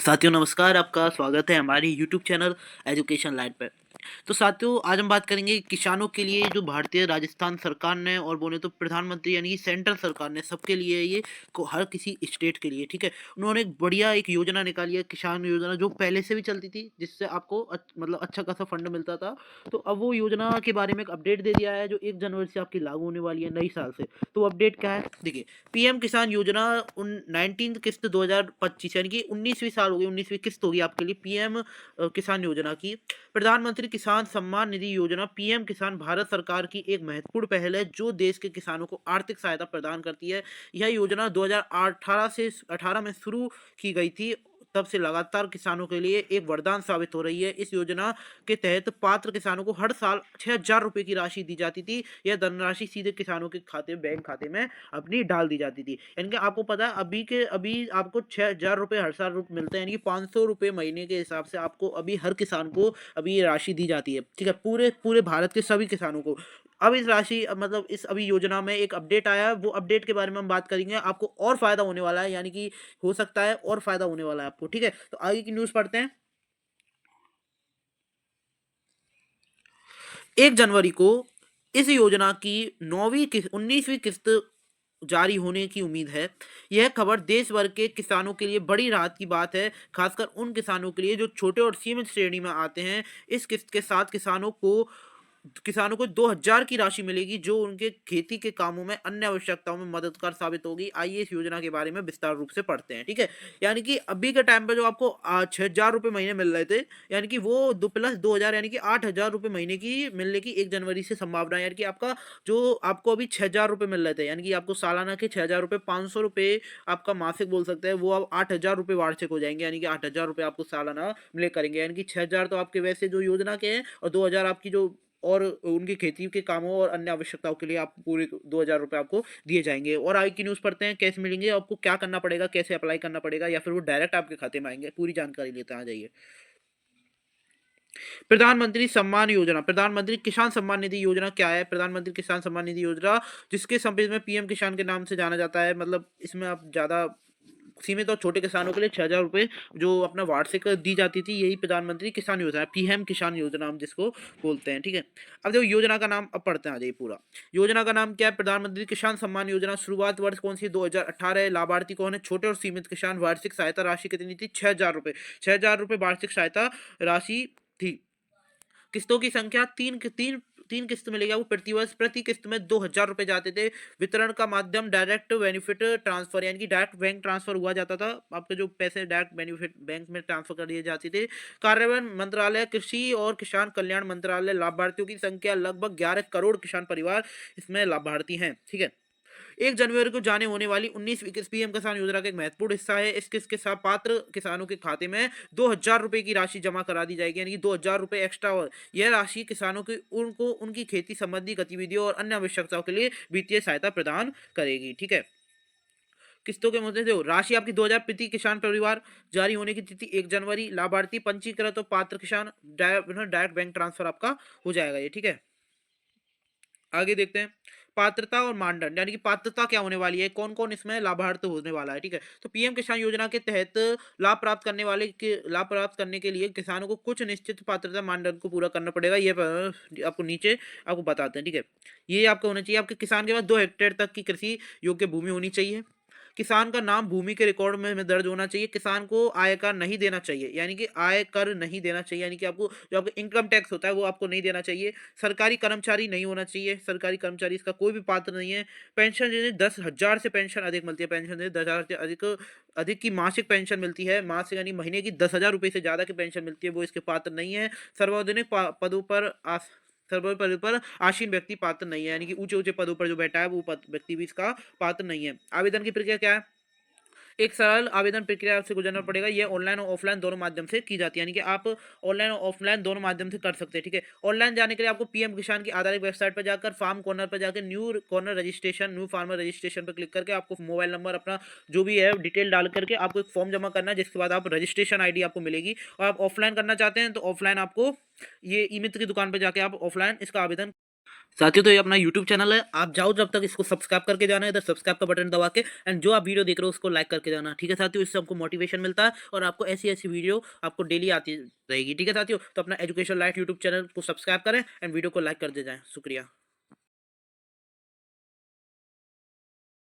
साथियों नमस्कार, आपका स्वागत है हमारी यूट्यूब चैनल एजुकेशन लाइन पे। तो साथियों आज हम बात करेंगे किसानों के लिए जो भारतीय राजस्थान सरकार ने और बोले तो प्रधानमंत्री यानी कि सेंट्रल सरकार ने सबके लिए ये को हर किसी स्टेट के लिए ठीक है। उन्होंने एक बढ़िया एक योजना निकाली है किसान योजना जो पहले से भी चलती थी जिससे आपको मतलब अच्छा खासा फंड मिलता था। तो अब वो योजना के बारे में एक अपडेट दे दिया है जो 1 जनवरी से आपकी लागू होने वाली है नई साल से। तो अपडेट क्या है देखिए, पीएम किसान योजना उन 19 किस्त 2025 यानी कि 19वीं साल होगी, 19वीं किस्त होगी आपके लिए पीएम किसान योजना की। प्रधानमंत्री किसान सम्मान निधि योजना पीएम किसान भारत सरकार की एक महत्वपूर्ण पहल है जो देश के किसानों को आर्थिक सहायता प्रदान करती है। यह योजना 2018 से 18 में शुरू की गई थी, तब से लगातार किसानों के लिए एक वरदान साबित हो रही है। इस योजना के तहत पात्र किसानों को हर साल 6,000 रुपए की राशि दी जाती थी। यह धनराशि सीधे किसानों के खाते बैंक खाते में अपनी डाल दी जाती थी। यानी कि आपको पता है अभी आपको 6,000 रुपये हर साल मिलते हैं, यानी कि 500 रुपये महीने के हिसाब से आपको अभी हर किसान को अभी ये राशि दी जाती है। ठीक है, पूरे पूरे भारत के सभी किसानों को अब इस राशि मतलब इस अभी योजना में एक अपडेट आया है, वो अपडेट के बारे में हम बात करेंगे। आपको और फायदा होने वाला है, यानी कि हो सकता है और फायदा होने वाला है आपको। ठीक है, तो आगे की न्यूज़ पढ़ते हैं। 1 जनवरी को इस योजना की 19वीं किस्त जारी होने की उम्मीद है। यह खबर देश भर के किसानों के लिए बड़ी राहत की बात है, खासकर उन किसानों के लिए जो छोटे और सीमित श्रेणी में आते हैं। इस किस्त के साथ किसानों को 2,000 की राशि मिलेगी जो उनके खेती के कामों में अन्य आवश्यकताओं में मददगार साबित होगी। आइए इस योजना के बारे में विस्तार रूप से पढ़ते हैं। ठीक है, यानी कि अभी के टाइम पे जो आपको 6,000 रुपये महीने मिल रहे थे, यानी कि वो 2+2,000 यानी कि 8,000 रुपये महीने की मिलने की 1 जनवरी से संभावना है। यानी कि आपको अभी 6,000 रुपये मिल रहे थे, यानी कि आपको सालाना के 6,000 रुपये, 500 रुपये आपका मासिक बोल सकते हैं, वो अब 8,000 रुपये वार्षिक हो जाएंगे। यानी कि 8,000 रुपये आपको सालाना मिले करेंगे। यानी कि 6,000 तो आपके वैसे जो योजना के हैं और 2,000 आपकी जो और उनकी खेती के कामों और अन्य आवश्यकताओं के लिए आप पूरे 2,000 रुपये आपको दिए जाएंगे। और आगे की न्यूज़ पढ़ते हैं, कैसे मिलेंगे आपको, क्या करना पड़ेगा, कैसे अप्लाई करना पड़ेगा, या फिर वो डायरेक्ट आपके खाते में आएंगे, पूरी जानकारी लेते हैं। आ जाइए। प्रधानमंत्री सम्मान योजना, प्रधानमंत्री किसान सम्मान निधि योजना क्या है? प्रधानमंत्री किसान सम्मान निधि योजना जिसके संक्षिप्त में पीएम किसान के नाम से जाना जाता है। मतलब इसमें आप ज्यादा सीमित और छोटे किसानों के लिए 6,000 रुपये जो अपना वार्षिक दी जाती थी, यही प्रधानमंत्री किसान योजना है, पीएम किसान योजना हम जिसको बोलते हैं। ठीक है, अब देखो योजना का नाम अब पढ़ते हैं। आ जाइए पूरा। योजना का नाम क्या है? प्रधानमंत्री किसान सम्मान योजना। शुरुआत वर्ष कौन सी? 2018 है। लाभार्थी कौन है? छोटे और सीमित किसान। वार्षिक सहायता राशि कितनी थी? 6,000 रुपये। 6,000 रुपये वार्षिक सहायता राशि थी। किस्तों की संख्या तीन किस्त मिलेगा वो प्रतिवर्ष। प्रति किस्त में 2,000 रुपये जाते थे। वितरण का माध्यम डायरेक्ट बेनिफिट ट्रांसफर, यानी कि डायरेक्ट बैंक ट्रांसफर हुआ जाता था। आपके जो पैसे डायरेक्ट बेनिफिट बैंक में ट्रांसफर कर दिए जाते थे। कार्यान्वयन मंत्रालय कृषि और किसान कल्याण मंत्रालय। लाभार्थियों की संख्या लगभग 11 करोड़ किसान परिवार इसमें लाभार्थी हैं। ठीक है, 1 जनवरी को जाने होने वाली 19वीं किस्त पीएम किसान योजना का एक महत्वपूर्ण हिस्सा है। इस किस्त के साथ पात्र किसानों के खाते में 2,000 रुपये की राशि जमा करा दी जाएगी, यानी कि 2,000 रुपये एक्स्ट्रा। और यह राशि किसानों की उनको उनकी खेती संबंधी गतिविधियों और अन्य आवश्यकताओं के लिए वित्तीय सहायता प्रदान करेगी। ठीक है, किस्तों के मुद्दे जो राशि आपकी 2,000 प्रति किसान परिवार। जारी होने की तिथि 1 जनवरी। लाभार्थी पंजीकृत और पात्र किसान डायरेक्ट बैंक ट्रांसफर आपका हो जाएगा ये। ठीक है, आगे देखते हैं। पात्रता और मानदंड, यानी कि पात्रता क्या होने वाली है, कौन कौन इसमें लाभार्थी होने वाला है। ठीक है, तो पीएम किसान योजना के तहत लाभ प्राप्त करने के लिए किसानों को कुछ निश्चित पात्रता मानदंड को पूरा करना पड़ेगा। ये आपको नीचे आपको बताते हैं। ठीक है, ये आपका होना चाहिए, आपके किसान के पास 2 हेक्टेयर तक की कृषि योग्य भूमि होनी चाहिए। किसान का नाम भूमि के रिकॉर्ड में दर्ज होना चाहिए। किसान को आयकर नहीं देना चाहिए, यानी कि आय कर नहीं देना चाहिए, यानी कि आपको जो आपका इनकम टैक्स होता है वो आपको नहीं देना चाहिए। सरकारी कर्मचारी नहीं होना चाहिए, सरकारी कर्मचारी इसका कोई भी पात्र नहीं है। पेंशन जैसे 10,000 से पेंशन अधिक मिलती है, पेंशन जैसे 10,000 से अधिक अधिक की मासिक पेंशन मिलती है, मासिक यानी महीने की 10,000 रुपये से ज्यादा की पेंशन मिलती है, वो इसके पात्र नहीं है। सार्वजनिक पदों पर सर्वर पद पर आसीन व्यक्ति पात्र नहीं है, यानी कि ऊंचे ऊंचे पदों पर जो बैठा है वो व्यक्ति भी इसका पात्र नहीं है। आवेदन की प्रक्रिया क्या है? एक सरल आवेदन प्रक्रिया से गुजरना पड़ेगा। ये ऑनलाइन और ऑफलाइन दोनों माध्यम से की जाती है, यानी कि आप ऑनलाइन और ऑफलाइन दोनों माध्यम से कर सकते हैं। ठीक है, ऑनलाइन जाने के लिए आपको पीएम किसान की आधारित वेबसाइट पर जाकर फार्म कॉर्नर पर जाकर न्यू फार्मर रजिस्ट्रेशन पर क्लिक करके आपको मोबाइल नंबर अपना जो भी है डिटेल डाल करके आपको एक फॉर्म जमा करना है, जिसके बाद आप रजिस्ट्रेशन आईडी आपको मिलेगी। और आप ऑफलाइन करना चाहते हैं तो ऑफलाइन आपको ये ई मित्र की दुकान पर जाके आप ऑफलाइन इसका आवेदन साथियों तो ये अपना यूट्यूब चैनल है, आप जाओ जब तक इसको सब्सक्राइब करके जाना है, इधर सब्सक्राइब का बटन दबा के, एंड जो आप वीडियो देख रहे हो उसको लाइक करके जाना, ठीक है साथियों। इससे हमको मोटिवेशन मिलता है और आपको ऐसी ऐसी वीडियो आपको डेली आती रहेगी, ठीक है साथियों। तो अपना एजुकेशन लाइट यूट्यूब चैनल को सब्सक्राइब करें एंड वीडियो को लाइक कर दे जाएं। शुक्रिया।